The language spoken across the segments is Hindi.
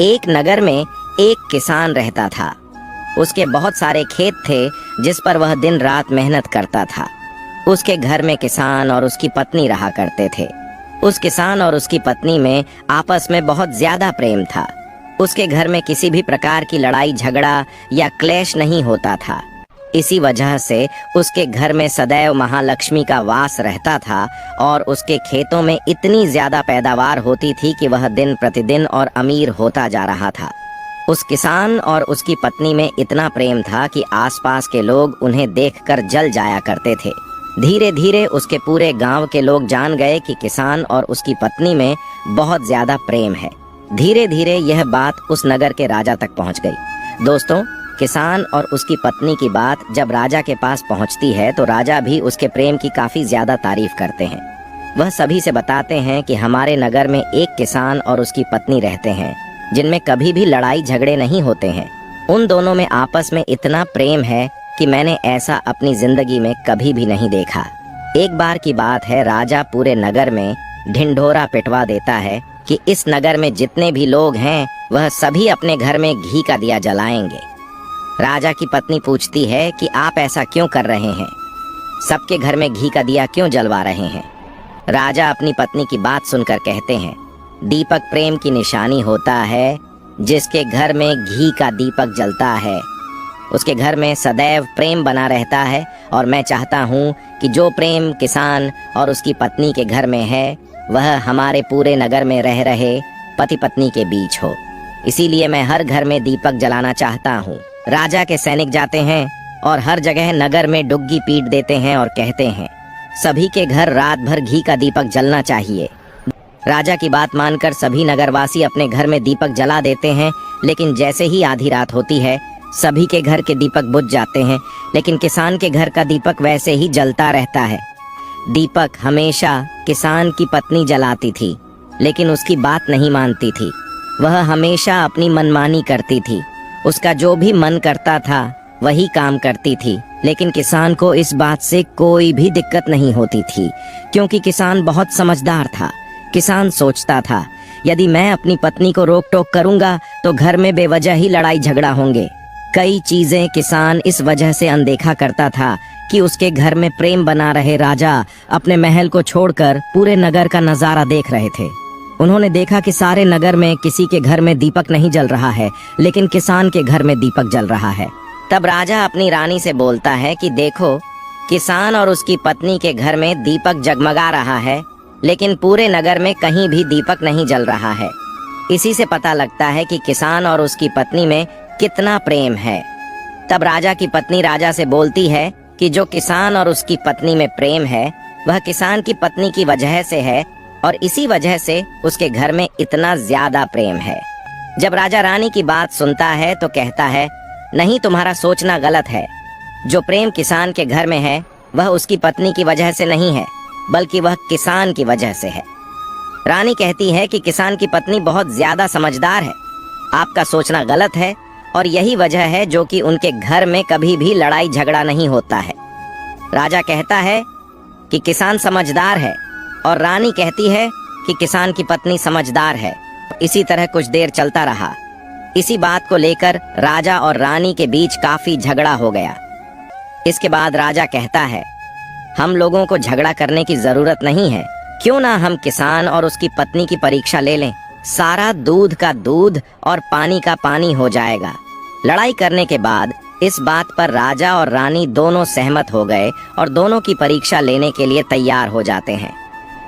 एक नगर में एक किसान रहता था। उसके बहुत सारे खेत थे जिस पर वह दिन रात मेहनत करता था। उसके घर में किसान और उसकी पत्नी रहा करते थे। उस किसान और उसकी पत्नी में आपस में बहुत ज्यादा प्रेम था। उसके घर में किसी भी प्रकार की लड़ाई झगड़ा या क्लेश नहीं होता था। इसी वजह से उसके घर में सदैव महालक्ष्मी का वास रहता था और उसके खेतों में इतनी ज्यादा पैदावार होती थी कि वह दिन प्रतिदिन और अमीर होता जा रहा था। उस किसान और उसकी पत्नी में इतना प्रेम था कि आसपास के लोग उन्हें देखकर जल जाया करते थे। धीरे धीरे उसके पूरे गांव के लोग जान गए कि किसान और उसकी पत्नी में बहुत ज्यादा प्रेम है। धीरे धीरे यह बात उस नगर के राजा तक पहुंच गई। दोस्तों, किसान और उसकी पत्नी की बात जब राजा के पास पहुंचती है तो राजा भी उसके प्रेम की काफी ज्यादा तारीफ करते हैं। वह सभी से बताते हैं कि हमारे नगर में एक किसान और उसकी पत्नी रहते हैं जिनमें कभी भी लड़ाई झगड़े नहीं होते हैं। उन दोनों में आपस में इतना प्रेम है कि मैंने ऐसा अपनी जिंदगी में कभी भी नहीं देखा। एक बार की बात है, राजा पूरे नगर में ढिंढोरा पिटवा देता है कि इस नगर में जितने भी लोग हैं वह सभी अपने घर में घी का दिया जलाएंगे। राजा की पत्नी पूछती है कि आप ऐसा क्यों कर रहे हैं, सबके घर में घी का दिया क्यों जलवा रहे हैं। राजा अपनी पत्नी की बात सुनकर कहते हैं, दीपक प्रेम की निशानी होता है। जिसके घर में घी का दीपक जलता है उसके घर में सदैव प्रेम बना रहता है और मैं चाहता हूँ कि जो प्रेम किसान और उसकी पत्नी के घर में है वह हमारे पूरे नगर में रह रहे पति पत्नी के बीच हो। इसीलिए मैं हर घर में दीपक जलाना चाहता हूँ। राजा के सैनिक जाते हैं और हर जगह नगर में डुग्गी पीट देते हैं और कहते हैं सभी के घर रात भर घी का दीपक जलना चाहिए। राजा की बात मानकर सभी नगरवासी अपने घर में दीपक जला देते हैं, लेकिन जैसे ही आधी रात होती है सभी के घर के दीपक बुझ जाते हैं, लेकिन किसान के घर का दीपक वैसे ही जलता रहता है। दीपक हमेशा किसान की पत्नी जलाती थी, लेकिन उसकी बात नहीं मानती थी। वह हमेशा अपनी मनमानी करती थी। उसका जो भी मन करता था वही काम करती थी, लेकिन किसान को इस बात से कोई भी दिक्कत नहीं होती थी, क्योंकि किसान बहुत समझदार था। किसान सोचता था, यदि मैं अपनी पत्नी को रोक टोक करूंगा तो घर में बेवजह ही लड़ाई झगड़ा होंगे। कई चीजें किसान इस वजह से अनदेखा करता था कि उसके घर में प्रेम बना रहे राजा अपने महल को छोड़कर पूरे नगर का नजारा देख रहे थे। उन्होंने देखा कि सारे नगर में किसी के घर में दीपक नहीं जल रहा है, लेकिन किसान के घर में दीपक जल रहा है। तब राजा अपनी रानी से बोलता है कि देखो, किसान और उसकी पत्नी के घर में दीपक जगमगा रहा है, लेकिन पूरे नगर में कहीं भी दीपक नहीं जल रहा है। इसी से पता लगता है कि किसान और उसकी पत्नी में कितना प्रेम है। तब राजा की पत्नी राजा से बोलती है कि जो किसान और उसकी पत्नी में प्रेम है वह किसान की पत्नी की वजह से है और इसी वजह से उसके घर में इतना ज्यादा प्रेम है। जब राजा रानी की बात सुनता है तो कहता है, नहीं, तुम्हारा सोचना गलत है। जो प्रेम किसान के घर में है वह उसकी पत्नी की वजह से नहीं है, बल्कि वह किसान की वजह से है। रानी कहती है कि किसान की पत्नी बहुत ज्यादा समझदार है, आपका सोचना गलत है और यही वजह है जो कि उनके घर में कभी भी लड़ाई झगड़ा नहीं होता है। राजा कहता है कि किसान समझदार है और रानी कहती है कि किसान की पत्नी समझदार है। इसी तरह कुछ देर चलता रहा। इसी बात को लेकर राजा और रानी के बीच काफी झगड़ा हो गया। इसके बाद राजा कहता है, हम लोगों को झगड़ा करने की जरूरत नहीं है, क्यों ना हम किसान और उसकी पत्नी की परीक्षा ले लें। सारा दूध का दूध और पानी का पानी हो जाएगा। लड़ाई करने के बाद इस बात पर राजा और रानी दोनों सहमत हो गए और दोनों की परीक्षा लेने के लिए तैयार हो जाते हैं।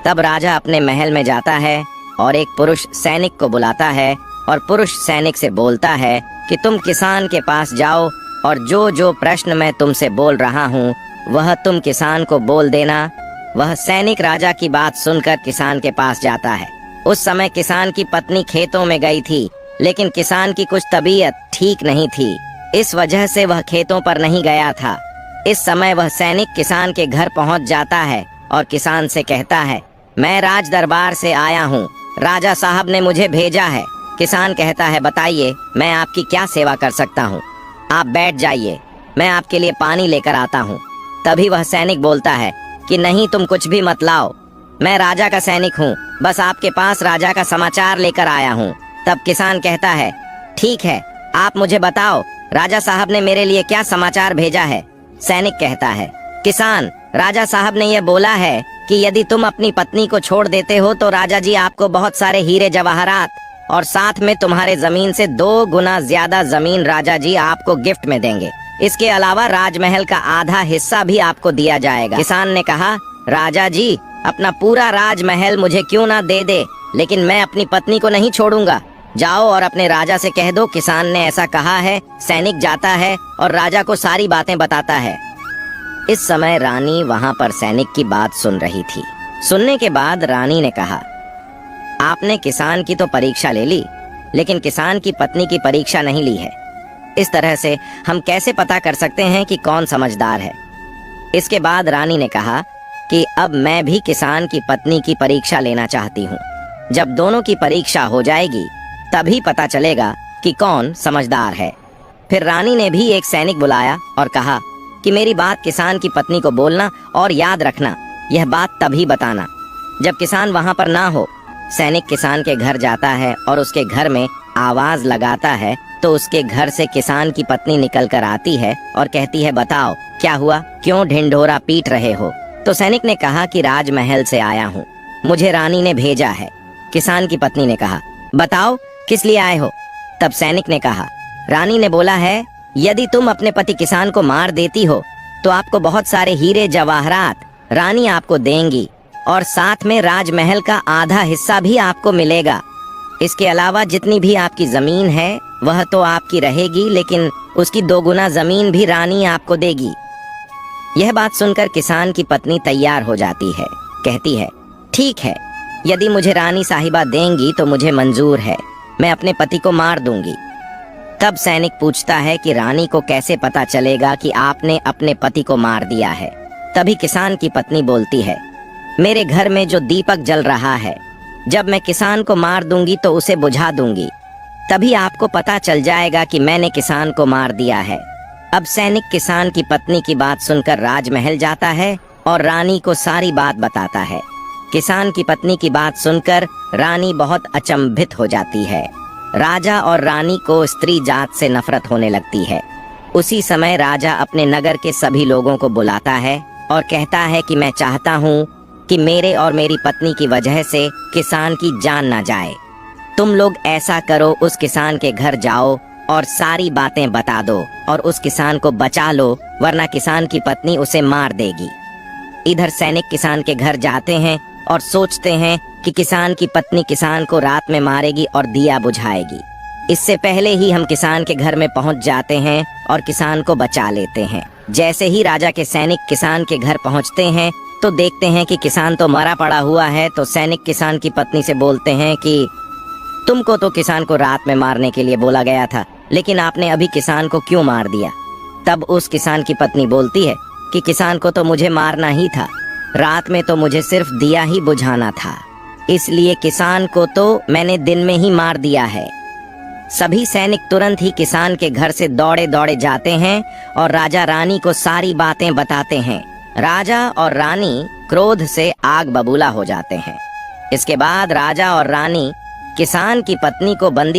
तब राजा अपने महल में जाता है और एक पुरुष सैनिक को बुलाता है और पुरुष सैनिक से बोलता है कि तुम किसान के पास जाओ और जो जो प्रश्न मैं तुमसे बोल रहा हूँ वह तुम किसान को बोल देना। वह सैनिक राजा की बात सुनकर किसान के पास जाता है। उस समय किसान की पत्नी खेतों में गई थी, लेकिन किसान की कुछ तबीयत ठीक नहीं थी, इस वजह से वह खेतों पर नहीं गया था। इस समय वह सैनिक किसान के घर पहुंच जाता है और किसान से कहता है, मैं राज दरबार से आया हूँ, राजा साहब ने मुझे भेजा है। किसान कहता है, बताइए मैं आपकी क्या सेवा कर सकता हूँ। आप बैठ जाइए, मैं आपके लिए पानी लेकर आता हूँ। तभी वह सैनिक बोलता है कि नहीं, तुम कुछ भी मत लाओ, मैं राजा का सैनिक हूँ, बस आपके पास राजा का समाचार लेकर आया हूँ। तब किसान कहता है, ठीक है, आप मुझे बताओ राजा साहब ने मेरे लिए क्या समाचार भेजा है। सैनिक कहता है, किसान, राजा साहब ने यह बोला है कि यदि तुम अपनी पत्नी को छोड़ देते हो तो राजा जी आपको बहुत सारे हीरे जवाहरात और साथ में तुम्हारे जमीन से 2 गुना ज्यादा जमीन राजा जी आपको गिफ्ट में देंगे। इसके अलावा राजमहल का आधा हिस्सा भी आपको दिया जाएगा। किसान ने कहा, राजा जी अपना पूरा राजमहल मुझे क्यों ना दे दे, लेकिन मैं अपनी पत्नी को नहीं छोड़ूंगा। जाओ और अपने राजा से कह दो किसान ने ऐसा कहा है। सैनिक जाता है और राजा को सारी बातें बताता है। इस समय रानी वहां पर सैनिक की बात सुन रही थी। सुनने के बाद रानी ने कहा, आपने किसान की तो परीक्षा ले ली, लेकिन किसान की पत्नी की परीक्षा नहीं ली है। इस तरह से हम कैसे पता कर सकते हैं कि कौन समझदार है। इसके बाद रानी ने कहा कि अब मैं भी किसान की पत्नी की परीक्षा लेना चाहती हूँ। जब दोनों की परीक्षा हो जाएगी तभी पता चलेगा कि कौन समझदार है। फिर रानी ने भी एक सैनिक बुलाया और कहा कि मेरी बात किसान की पत्नी को बोलना और याद रखना, यह बात तभी बताना जब किसान वहां पर ना हो। सैनिक किसान के घर जाता है और उसके घर में आवाज लगाता है तो उसके घर से किसान की पत्नी निकल कर आती है और कहती है, बताओ क्या हुआ, क्यों ढिंढोरा पीट रहे हो। तो सैनिक ने कहा कि राजमहल से आया हूँ, मुझे रानी ने भेजा है। किसान की पत्नी ने कहा, बताओ किस लिए आए हो। तब सैनिक ने कहा, रानी ने बोला है यदि तुम अपने पति किसान को मार देती हो तो आपको बहुत सारे हीरे जवाहरात रानी आपको देंगी और साथ में राजमहल का आधा हिस्सा भी आपको मिलेगा। इसके अलावा जितनी भी आपकी जमीन है वह तो आपकी रहेगी, लेकिन उसकी 2 गुना जमीन भी रानी आपको देगी। यह बात सुनकर किसान की पत्नी तैयार हो जाती है। कहती है, ठीक है, यदि मुझे रानी साहिबा देंगी तो मुझे मंजूर है, मैं अपने पति को मार दूंगी। तब सैनिक पूछता है कि रानी को कैसे पता चलेगा कि आपने अपने पति को मार दिया है। तभी किसान की पत्नी बोलती है, मेरे घर में जो दीपक जल रहा है, जब मैं किसान को मार दूंगी तो उसे बुझा दूंगी, तभी आपको पता चल जाएगा कि मैंने किसान को मार दिया है। अब सैनिक किसान की पत्नी की बात सुनकर राजमहल जाता है और रानी को सारी बात बताता है। किसान की पत्नी की बात सुनकर रानी बहुत अचंभित हो जाती है। राजा और रानी को स्त्री जात से नफरत होने लगती है। उसी समय राजा अपने नगर के सभी लोगों को बुलाता है और कहता है कि मैं चाहता हूँ कि मेरे और मेरी पत्नी की वजह से किसान की जान ना जाए। तुम लोग ऐसा करो, उस किसान के घर जाओ और सारी बातें बता दो और उस किसान को बचा लो, वरना किसान की पत्नी उसे मार देगी। इधर सैनिक किसान के घर जाते हैं और सोचते हैं कि किसान की पत्नी किसान को रात में मारेगी और दिया बुझाएगी। इससे पहले ही हम किसान के घर में पहुंच जाते हैं और किसान को बचा लेते हैं। जैसे ही राजा के सैनिक किसान के घर पहुंचते हैं तो देखते हैं कि किसान तो मरा पड़ा हुआ है। तो सैनिक किसान की पत्नी से बोलते हैं कि तुमको तो किसान को रात में मारने के लिए बोला गया था, लेकिन आपने अभी किसान को क्यों मार दिया। तब उस किसान की पत्नी बोलती है कि किसान को तो मुझे मारना ही था, रात में तो मुझे सिर्फ दिया ही बुझाना था, इसलिए किसान को तो मैंने दिन में ही मार दिया है। सभी सैनिक तुरंत ही किसान के घर से दौड़े दौड़े जाते हैं और राजा रानी को सारी बातें बताते हैं। राजा और रानी क्रोध से आग बबूला हो जाते हैं। इसके बाद राजा और रानी किसान की पत्नी को बंदी